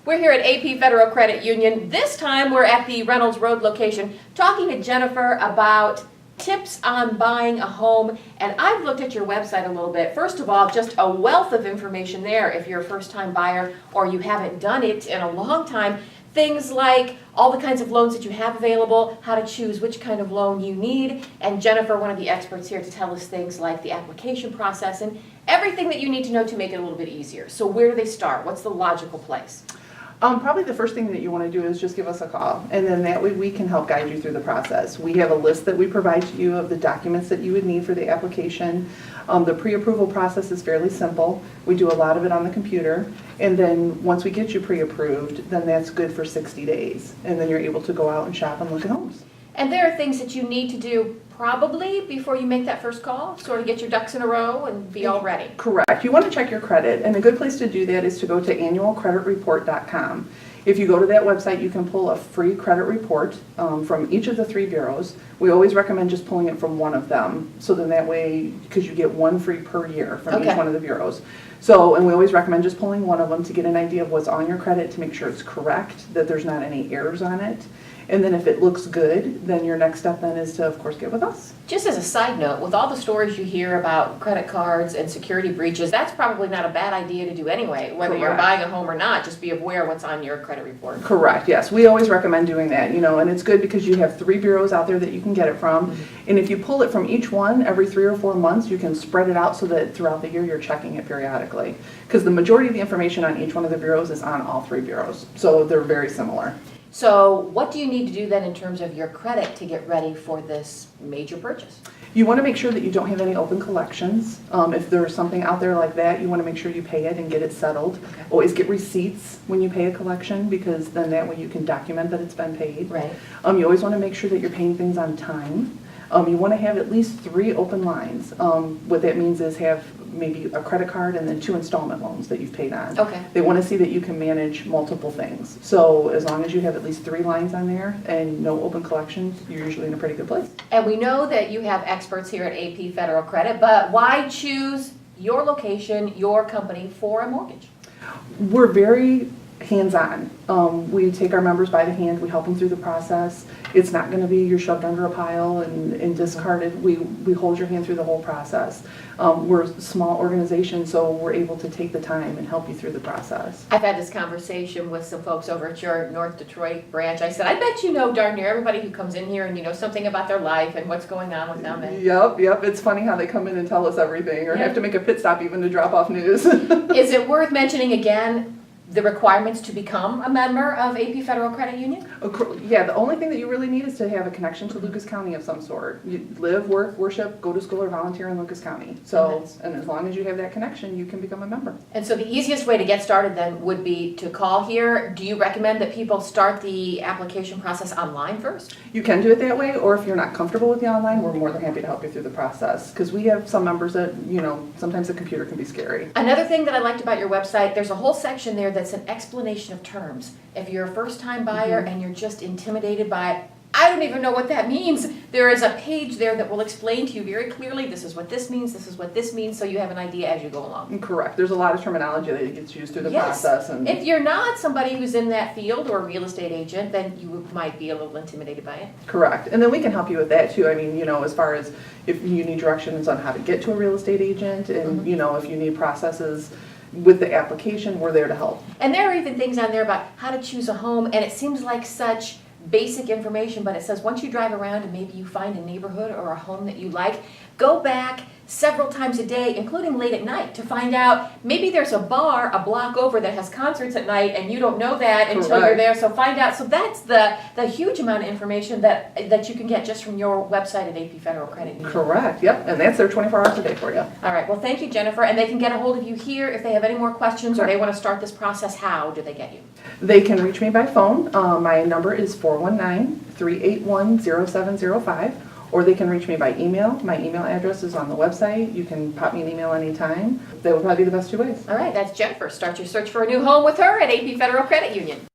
We're here at AP Federal Credit Union. This time we're at the Reynolds Road location talking to Jennifer about tips on buying a home. And I've looked at your website a little bit. First of all, just a wealth of information there if you're a first-time buyer or you haven't done it in a long time. Things like all the kinds of loans that you have available, how to choose which kind of loan you need, and Jennifer, one of the experts here, to tell us things like the application process and everything that you need to know to make it a little bit easier. So where do they start? What's the logical place? Probably the first thing that you want to do is just give us a call, and then that way we can help guide you through the process. We have a list that we provide to you of the documents that you would need for the application. The pre-approval process is fairly simple. We do a lot of it on the computer, and then once we get you pre-approved, then that's good for 60 days, and then you're able to go out and shop and look at homes. And there are things that you need to do probably before you make that first call, sort of get your ducks in a row and be all ready. Correct. You want to check your credit, and a good place to do that is to go to annualcreditreport.com. If you go to that website, you can pull a free credit report from each of the 3 bureaus. We always recommend just pulling it from one of them, so then that way, because you get 1 free per year from each one of the bureaus. So, and we always recommend just pulling one of them to get an idea of what's on your credit, to make sure it's correct, that there's not any errors on it. And then if it looks good, then your next step then is to, of course, get with us. Just as a side note, with all the stories you hear about credit cards and security breaches, that's probably not a bad idea to do anyway, whether you're buying a home or not. Just be aware what's on your credit report. Correct, yes. We always recommend doing that, and it's good because you have 3 bureaus out there that you can get it from. And if you pull it from each one every 3 or 4 months, you can spread it out so that throughout the year you're checking it periodically. Because the majority of the information on each one of the bureaus is on all 3 bureaus. So they're very similar. So what do you need to do then in terms of your credit to get ready for this major purchase? You want to make sure that you don't have any open collections. If there's something out there like that, you want to make sure you pay it and get it settled. Okay. Always get receipts when you pay a collection, because then that way you can document that it's been paid. Right. You always want to make sure that you're paying things on time. You want to have at least 3 open lines. What that means is have maybe a credit card and then 2 installment loans that you've paid on. Okay. They want to see that you can manage multiple things. So as long as you have at least 3 lines on there and no open collections, you're usually in a pretty good place. And we know that you have experts here at AP Federal Credit, but why choose your location, your company for a mortgage? We're very hands-on. We take our members by the hand, we help them through the process. It's not going to be you're shoved under a pile and discarded. We hold your hand through the whole process. We're a small organization, so we're able to take the time and help you through the process. I've had this conversation with some folks over at your North Detroit branch. I said, I bet you know darn near everybody who comes in here and you know something about their life and what's going on with them. And Yep. It's funny how they come in and tell us everything, or have to make a pit stop even to drop off news. Is it worth mentioning again the requirements to become a member of AP Federal Credit Union? Yeah, the only thing that you really need is to have a connection to Lucas County of some sort. You live, work, worship, go to school, or volunteer in Lucas County. So, and as long as you have that connection, you can become a member. And so the easiest way to get started then would be to call here. Do you recommend that people start the application process online first? You can do it that way, or if you're not comfortable with the online, we're more than happy to help you through the process. Because we have some members that, sometimes the computer can be scary. Another thing that I liked about your website, there's a whole section there that's an explanation of terms. If you're a first-time buyer and you're just intimidated by, I don't even know what that means, there is a page there that will explain to you very clearly, this is what this means, this is what this means, so you have an idea as you go along. Correct. There's a lot of terminology that gets used through the process. And if you're not somebody who's in that field or a real estate agent, then you might be a little intimidated by it. Correct. And then we can help you with that too. I mean, as far as if you need directions on how to get to a real estate agent and, if you need processes with the application, we're there to help. And there are even things on there about how to choose a home, and it seems like such basic information, but it says once you drive around and maybe you find a neighborhood or a home that you like, go back several times a day, including late at night, to find out maybe there's a bar a block over that has concerts at night and you don't know that until you're there. So find out. So that's the huge amount of information that you can get just from your website at AP Federal Credit Union. Correct. Yep. And that's there 24 hours a day for you. All right. Well, thank you, Jennifer. And they can get a hold of you here if they have any more questions or they want to start this process. How do they get you? They can reach me by phone. My number is 419-381-0705. Or they can reach me by email. My email address is on the website. You can pop me an email anytime. That would probably be the best 2 ways. All right, that's Jennifer. Start your search for a new home with her at AP Federal Credit Union.